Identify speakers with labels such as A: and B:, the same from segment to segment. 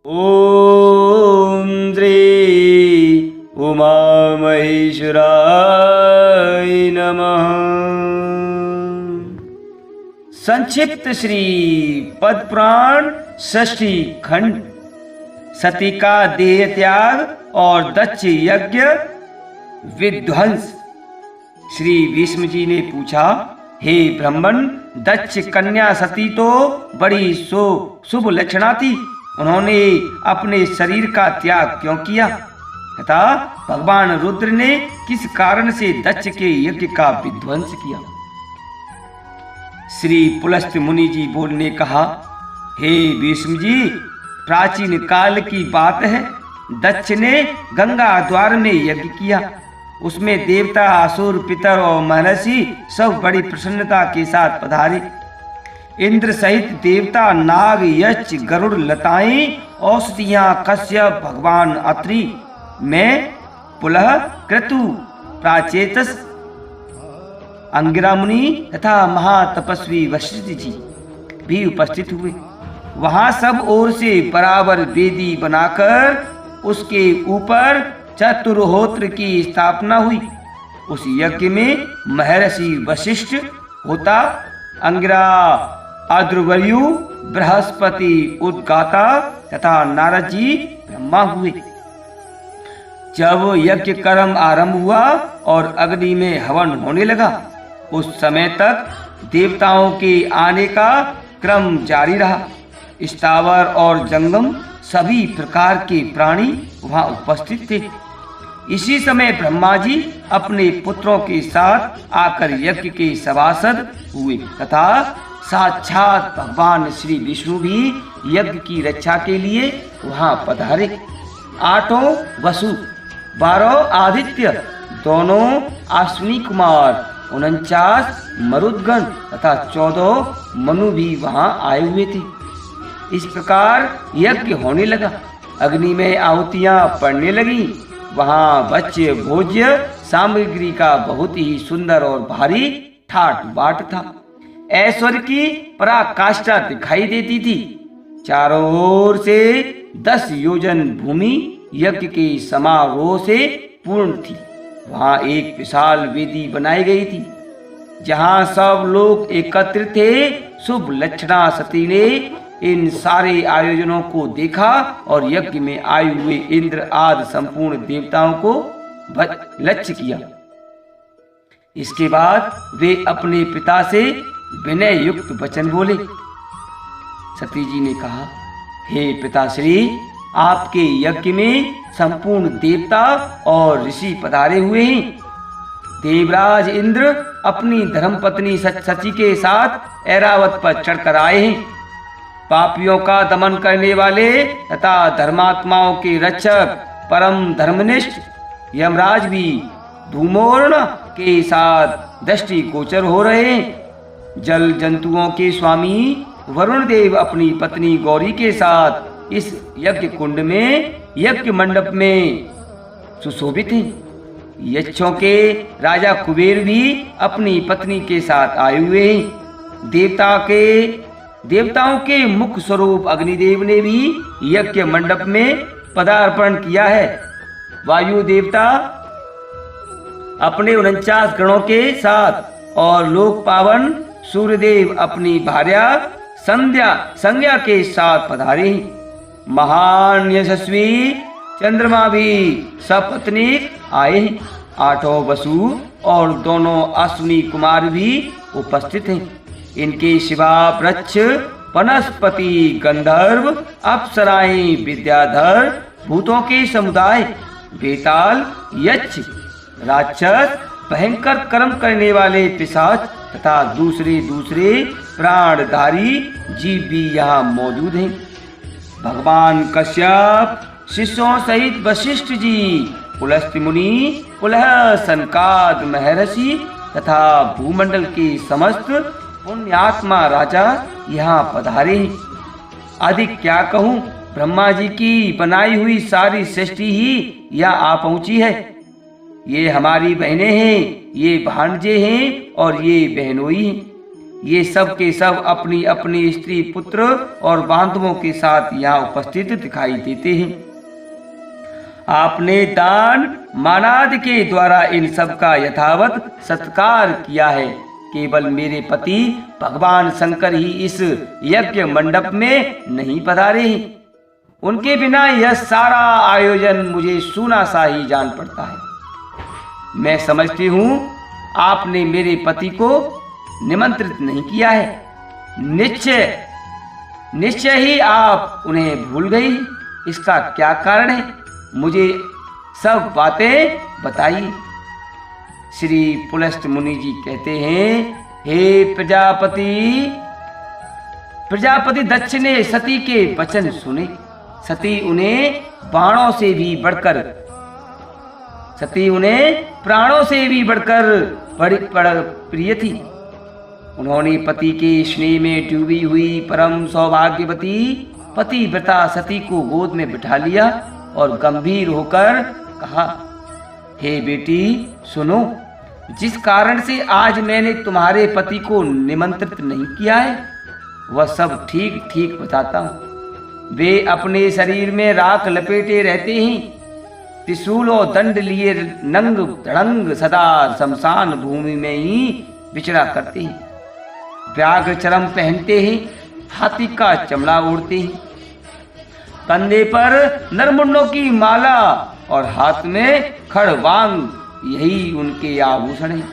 A: ओम श्री उमा महेश्वराय नमः। संक्षिप्त श्री पद्मपुराण षष्ठी खंड। सती का देह त्याग और दक्ष यज्ञ विध्वंस। श्री विष्णु जी ने पूछा, हे ब्राह्मण, दक्ष कन्या सती तो बड़ी शुभ लक्षणा थी, उन्होंने अपने शरीर का त्याग क्यों किया तथा भगवान रुद्र ने किस कारण से दक्ष के यज्ञ का विध्वंस किया। श्री पुलस्त मुनि जी बोलने कहा, हे विष्णु जी, प्राचीन काल की बात है। दक्ष ने गंगा द्वार में यज्ञ किया। उसमें देवता, असुर, पितर और महर्षि सब बड़ी प्रसन्नता के साथ पधारे। इंद्र सहित देवता, नाग, यक्ष, गरुड़, लताएं, औषधियां, कश्यप, भगवान अत्रि, मैं, पुलह, क्रतु, प्राचेतस, अंगिरा मुनि तथा महातपस्वी वशिष्ठ जी भी उपस्थित हुए। वहां सब ओर से बराबर वेदी बनाकर उसके ऊपर चतुर्होत्र की स्थापना हुई। उस यज्ञ में महर्षि वशिष्ठ, होता, अंगिरा, अद्रवयु, बृहस्पति उद्गाता तथा नारद जी ब्रह्मा हुए। जब यज्ञ कर्म आरंभ हुआ और अग्नि में हवन होने लगा, उस समय तक देवताओं के आने का क्रम जारी रहा। स्थावर और जंगम सभी प्रकार के प्राणी वहां उपस्थित थे। इसी समय ब्रह्मा जी अपने पुत्रों के साथ आकर यज्ञ के सभासद हुए तथा साक्षात भगवान श्री विष्णु भी यज्ञ की रक्षा के लिए वहां पधारे। 8 वसु, 12 आदित्य, दोनों अश्विनी कुमार, 49 मरुदगण तथा 14 मनु भी वहां आए हुए थे। इस प्रकार यज्ञ होने लगा। अग्नि में आहुतियां पड़ने लगी। वहां भक्ष्य भोज्य सामग्री का बहुत ही सुंदर और भारी ठाट बाट था। ऐश्वर्य की पराकाष्ठा दिखाई देती थी। चारों ओर से 10 योजन भूमि यज्ञ के समारोह से पूर्ण थी। वहां एक विशाल वेदी बनाई गई थी, जहां सब लोग एकत्रित थे। शुभ लक्षणा सती ने इन सारे आयोजनों को देखा और यज्ञ में आए हुए इंद्र आदि संपूर्ण देवताओं को लक्ष्य किया। इसके बाद वे अपने पिता से विनय युक्त वचन बोले। सती जी ने कहा, हे पिताश्री, आपके यज्ञ में संपूर्ण देवता और ऋषि पधारे हुए हैं। देवराज इंद्र अपनी धर्मपत्नी सची के साथ ऐरावत पर चढ़कर आए हैं। पापियों का दमन करने वाले तथा धर्मात्माओं के रक्षक परम धर्मनिष्ठ यमराज भी धूमोर्ण के साथ दृष्टि गोचर हो रहे हैं। जल जंतुओं के स्वामी वरुण देव अपनी पत्नी गौरी के साथ इस यज्ञ कुंड में, यज्ञ मंडप में सुशोभित हैं। यक्षों के राजा कुबेर भी अपनी पत्नी के साथ आए हुए हैं। देवताओं के मुख्य स्वरूप अग्निदेव ने भी यज्ञ मंडप में पदार्पण किया है। वायु देवता अपने 49 गणों के साथ और लोक पावन सूर्यदेव अपनी भार्या संज्ञा के साथ पधारे। महान यशस्वी चंद्रमा भी सपत्नीक आए। 8 वसु और दोनों अश्विनी कुमार भी उपस्थित हैं। इनके शिवा, वृक्ष, वनस्पति, गंधर्व, अप्सराएं, विद्याधर, भूतों के समुदाय, बेताल, यक्ष, राक्षस, भयंकर कर्म करने वाले पिशाच तथा दूसरे प्राणधारी जीव भी यहाँ मौजूद हैं। भगवान कश्यप शिष्यों सहित वशिष्ठ जी, पुलस्त मुनि, पुलह, सनकाद महर्षि तथा भूमंडल के समस्त पुण्यात्मा राजा यहाँ पधारे हैं। अधिक क्या कहूँ, ब्रह्मा जी की बनाई हुई सारी सृष्टि ही यहाँ आ पहुंची है। ये हमारी बहनें हैं, ये भांजे हैं और ये बहनोई हैं। ये सब के सब अपनी अपनी स्त्री, पुत्र और बांधवों के साथ यहाँ उपस्थित दिखाई देते हैं। आपने दान मानादि के द्वारा इन सब का यथावत सत्कार किया है। केवल मेरे पति भगवान शंकर ही इस यज्ञ मंडप में नहीं पधारे हैं। उनके बिना यह सारा आयोजन मुझे सूना सा ही जान पड़ता है। मैं समझती हूँ आपने मेरे पति को निमंत्रित नहीं किया है। निश्चय ही आप उन्हें भूल गई। इसका क्या कारण है? मुझे सब बातें बताइए। श्री पुलस्त मुनि जी कहते हैं, हे प्रजापति दक्ष ने सती के वचन सुने। सती उन्हें प्राणों से भी बढ़कर बड़ी प्रिय थी। उन्होंने पति के स्नेह में डूबी हुई परम सौभाग्यवती पतिव्रता सती को गोद में बिठा लिया और गंभीर होकर कहा, हे बेटी सुनो, जिस कारण से आज मैंने तुम्हारे पति को निमंत्रित नहीं किया है वह सब ठीक ठीक बताता हूँ। वे अपने शरीर में राख लपेटे रहते हैं, त्रिशूल और दंड लिए नंग धड़ंग सदा शमशान भूमि में ही विचरा करते हैं। व्याघ्र चरम पहनते हैं, हाथी का चमड़ा ओढ़ते हैं, कंधे पर नरमुंडों की माला और हाथ में खड़वांग, यही उनके आभूषण हैं।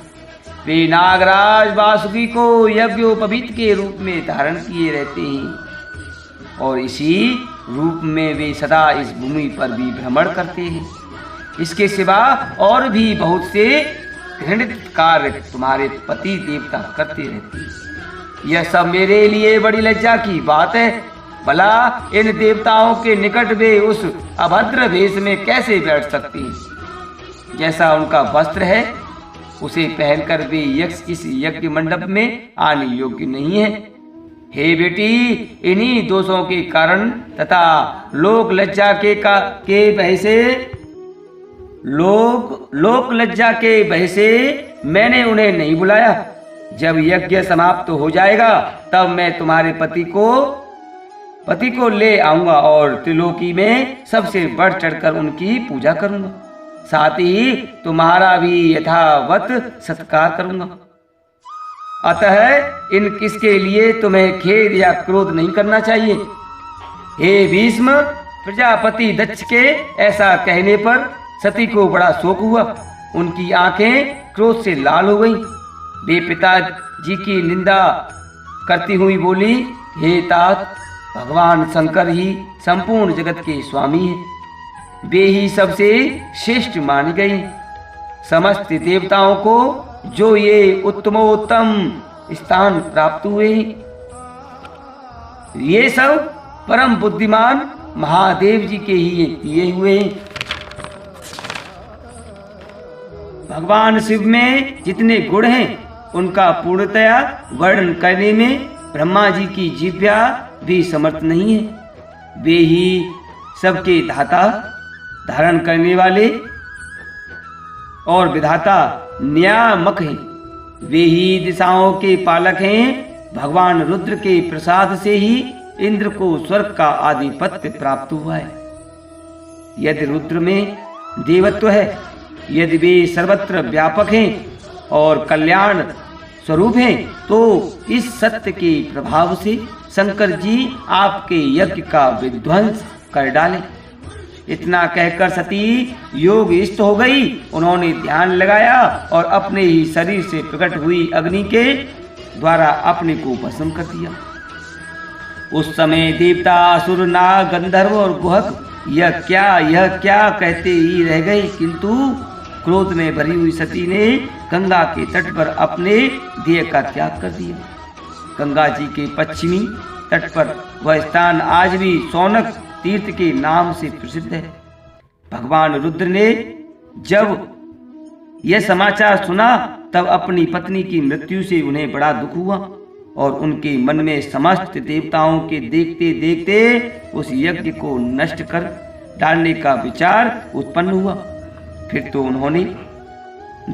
A: वे नागराज वासुकी को यज्ञोपवीत के रूप में धारण किए रहते हैं और इसी रूप में वे सदा इस भूमि पर भी भ्रमण करते हैं। इसके सिवा और भी बहुत से घृणित कार्य तुम्हारे पति देवता करते रहते हैं। यह सब मेरे लिए बड़ी लज्जा की बात है। भला इन देवताओं के निकट वे उस अभद्र वेश में कैसे बैठ सकते हैं? जैसा उनका वस्त्र है उसे पहनकर वे यक्ष इस यज्ञ मंडप में आने योग्य नहीं है। हे बेटी, इन्हीं दोषों के कारण तथा लोक लज्जा के भय से मैंने उन्हें नहीं बुलाया। जब यज्ञ समाप्त हो जाएगा तब मैं तुम्हारे पति को ले आऊंगा और त्रिलोकी में सबसे बढ़ चढ़कर उनकी पूजा करूंगा। साथ ही तुम्हारा भी यथावत सत्कार करूंगा। अतः इसके लिए तुम्हें खेद या क्रोध नहीं करना चाहिए। हे भीष्म, प्रजापति दक्ष के ऐसा कहने पर सती को बड़ा शोक हुआ। उनकी आंखें क्रोध से लाल हो गईं। वे पिताजी की निंदा करती हुई बोली, हे तात, भगवान शंकर ही संपूर्ण जगत के स्वामी हैं। वे ही सबसे श्रेष्ठ मानी गई। समस्त देवताओं को जो ये उत्तमोत्तम स्थान प्राप्त हुए, ये सब परम बुद्धिमान महादेव जी के ही दिए हुए हैं। भगवान शिव में जितने गुण हैं उनका पूर्णतया वर्णन करने में ब्रह्मा जी की जिह्वा भी समर्थ नहीं है। वे ही सबके धाता, धारण करने वाले और विधाता, नियामक हैं। वे ही दिशाओं के पालक हैं। भगवान रुद्र के प्रसाद से ही इंद्र को स्वर्ग का आधिपत्य प्राप्त हुआ है। यदि रुद्र में देवत्व है, यदि वे सर्वत्र व्यापक हैं और कल्याण स्वरूप हैं, तो इस सत्य के प्रभाव से शंकर जी आपके यज्ञ का विध्वंस कर डाले। इतना कहकर सती योगस्थ हो गई। उन्होंने ध्यान लगाया और अपने ही शरीर से प्रकट हुई अग्नि के द्वारा अपने को भस्म कर दिया। उस समय देवता, असुर, नाग, गंधर्व और गुहक यह क्या कहते ही रह गए, किंतु क्रोध में भरी हुई सती ने गंगा के तट पर अपने देह का त्याग कर दिया। गंगा जी के पश्चिमी तट पर वह स्थान आज भी सौनक तीर्थ के नाम से प्रसिद्ध है। भगवान रुद्र ने जब यह समाचार सुना तब अपनी पत्नी की मृत्यु से उन्हें बड़ा दुख हुआ और उनके मन में समस्त देवताओं के देखते देखते उस यज्ञ को नष्ट कर डालने का विचार उत्पन्न हुआ। फिर तो उन्होंने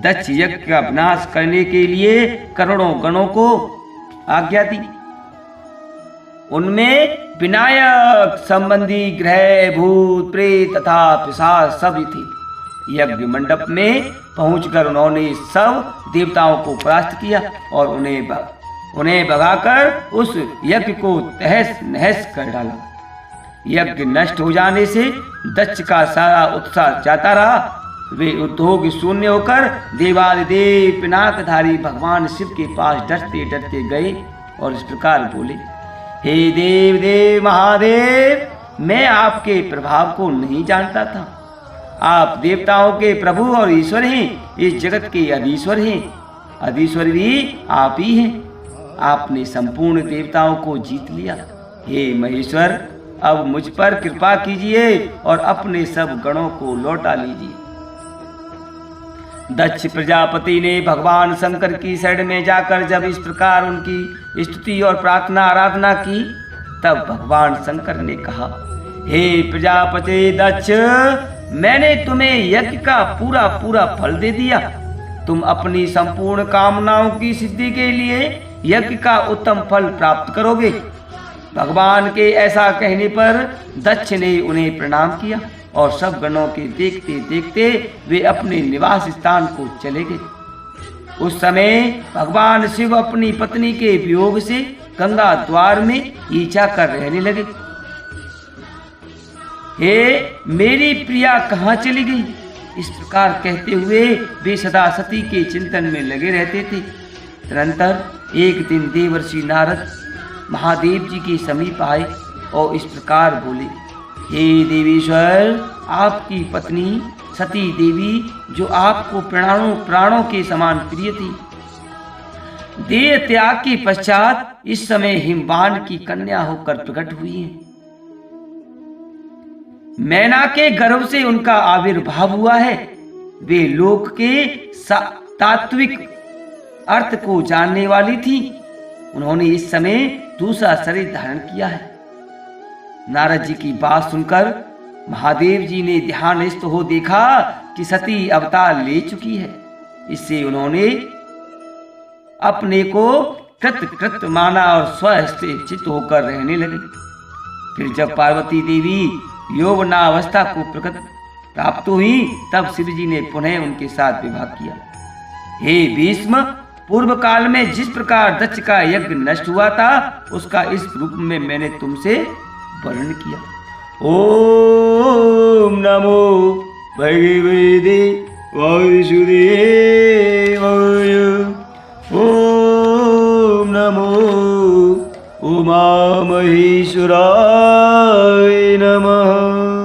A: दक्ष यज्ञ का विनाश करने के लिए करोड़ों गणों को आज्ञा दी। उनमें विनायक संबंधी ग्रह, भूत, प्रेत तथा पिशाच सभी थे। यज्ञ मंडप में पहुंचकर उन्होंने सब देवताओं को परास्त किया और उन्हें भगाकर उस यज्ञ को तहस नहस कर डाला। यज्ञ नष्ट हो जाने से दक्ष का सारा उत्साह जाता रहा। वे उद्योग शून्य होकर देवादिदेव पिनाकधारी भगवान शिव के पास डरते डरते गए और इस प्रकार बोले, हे देव देव महादेव, मैं आपके प्रभाव को नहीं जानता था। आप देवताओं के प्रभु और ईश्वर हैं, इस जगत के अधीश्वर हैं। अधीश्वर भी आप ही हैं। आपने संपूर्ण देवताओं को जीत लिया। हे महेश्वर, अब मुझ पर कृपा कीजिए और अपने सब गणों को लौटा लीजिए। दक्ष प्रजापति ने भगवान शंकर की शरण में जाकर जब इस प्रकार उनकी स्तुति और प्रार्थना आराधना की, तब भगवान शंकर ने कहा, हे प्रजापति दक्ष, मैंने तुम्हें यज्ञ का पूरा पूरा फल दे दिया। तुम अपनी संपूर्ण कामनाओं की सिद्धि के लिए यज्ञ का उत्तम फल प्राप्त करोगे। भगवान के ऐसा कहने पर दक्ष ने उन्हें प्रणाम किया और सब गणों के देखते देखते वे अपने निवास स्थान को चले गए। उस समय भगवान शिव अपनी पत्नी के वियोग से गंगा द्वार में ईचा कर रहने लगे। हे मेरी प्रिया कहाँ चली गई? इस प्रकार कहते हुए वे सदा सती के चिंतन में लगे रहते थे। तदनंतर एक दिन देवर्षि नारद महादेव जी के समीप आए और इस प्रकार बोले, हे देवेश्वर, आपकी पत्नी सती देवी, जो आपको प्राणों के समान प्रिय थी, देह त्याग के पश्चात इस समय हिमवान की कन्या होकर प्रकट हुई है। मैना के गर्भ से उनका आविर्भाव हुआ है। वे लोक के तात्विक अर्थ को जानने वाली थी। उन्होंने इस समय दूसरा शरीर धारण किया है। नारद जी की बात सुनकर महादेव जी ने ध्यानस्थ हो देखा कि सती अवतार ले चुकी है। इससे उन्होंने अपने को कृत माना और स्वस्थ चित्त होकर रहने लगे। फिर जब पार्वती देवी यौवनावस्था को प्राप्त हुई, तब शिव जी ने पुनः उनके साथ विवाह किया। हे भीष्म, पूर्व काल में जिस प्रकार दक्ष का यज्ञ नष्ट हुआ था, उसका इस रूप में मैंने तुमसे वर्णन किया। ओम नमो भगवते वासुदेवाय। ओम नमो उमा महेश्वराय नमः।